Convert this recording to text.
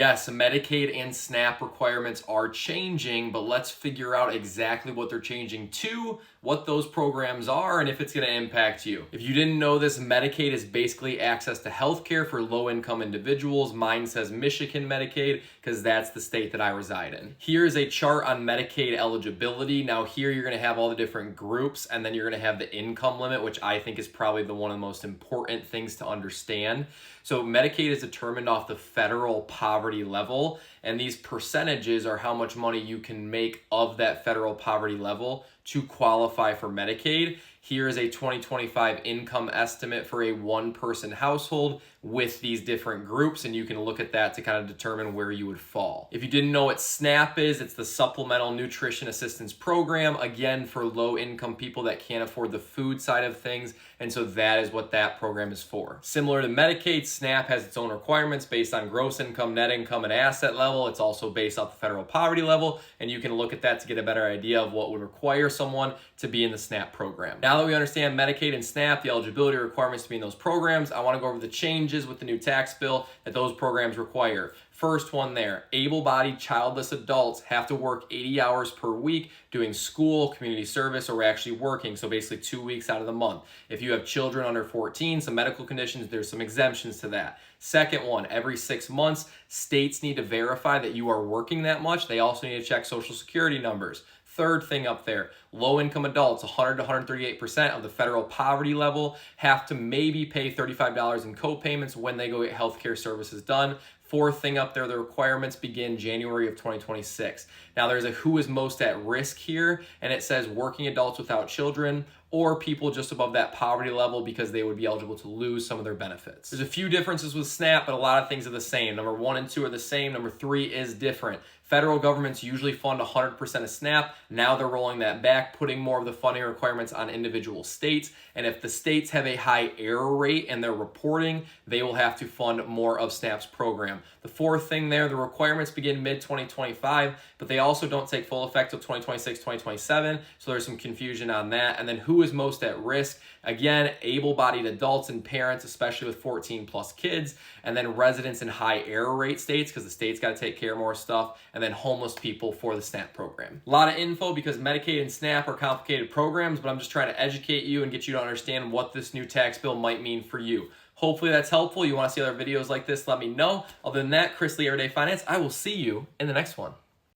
Yes, Medicaid and SNAP requirements are changing, but let's figure out exactly what they're changing to, what those programs are, and if it's going to impact you. If you didn't know this, Medicaid is basically access to healthcare for low-income individuals. Mine says Michigan Medicaid because that's the state that I reside in. Here's a chart on Medicaid eligibility. Now here you're going to have all the different groups, and then you're going to have the income limit, which I think is probably one of the most important things to understand. So Medicaid is determined off the federal poverty level, and these percentages are how much money you can make of that federal poverty level to qualify for Medicaid. Here is a 2025 income estimate for a one-person household with these different groups, and you can look at that to kind of determine where you would fall. If you didn't know what SNAP is, it's the Supplemental Nutrition Assistance Program, again, for low-income people that can't afford the food side of things, and so that is what that program is for. Similar to Medicaid, SNAP has its own requirements based on gross income, net income, and asset level. It's also based off the federal poverty level, and you can look at that to get a better idea of what would require someone to be in the SNAP program. Now that we understand Medicaid and SNAP, the eligibility requirements to be in those programs, I want to go over the changes with the new tax bill that those programs require. First one there, able-bodied childless adults have to work 80 hours per week doing school, community service, or actually working, so basically 2 weeks out of the month. If you have children under 14, some medical conditions, there's some exemptions to that. Second one, every 6 months, states need to verify that you are working that much. They also need to check Social Security numbers. Third thing up there, low-income adults, 100 to 138% of the federal poverty level, have to maybe pay $35 in co-payments when they go get healthcare services done. Fourth thing up there, the requirements begin January of 2026. Now there's a who is most at risk here, and it says working adults without children or people just above that poverty level because they would be eligible to lose some of their benefits. There's a few differences with SNAP, but a lot of things are the same. Number 1 and 2 are the same. Number 3 is different. Federal governments usually fund 100% of SNAP. Now they're rolling that back, putting more of the funding requirements on individual states. And if the states have a high error rate in their reporting, they will have to fund more of SNAP's program. The fourth thing there, the requirements begin mid-2025, but they also don't take full effect till 2026, 2027. So there's some confusion on that. And then who is most at risk? Again, able-bodied adults and parents, especially with 14 plus kids, and then residents in high error rate states because the state's got to take care of more stuff, and then homeless people for the SNAP program. A lot of info because Medicaid and SNAP are complicated programs, but I'm just trying to educate you and get you to understand what this new tax bill might mean for you. Hopefully that's helpful. You want to see other videos like this, let me know. Other than that, Chris Lee, Everyday Finance, I will see you in the next one.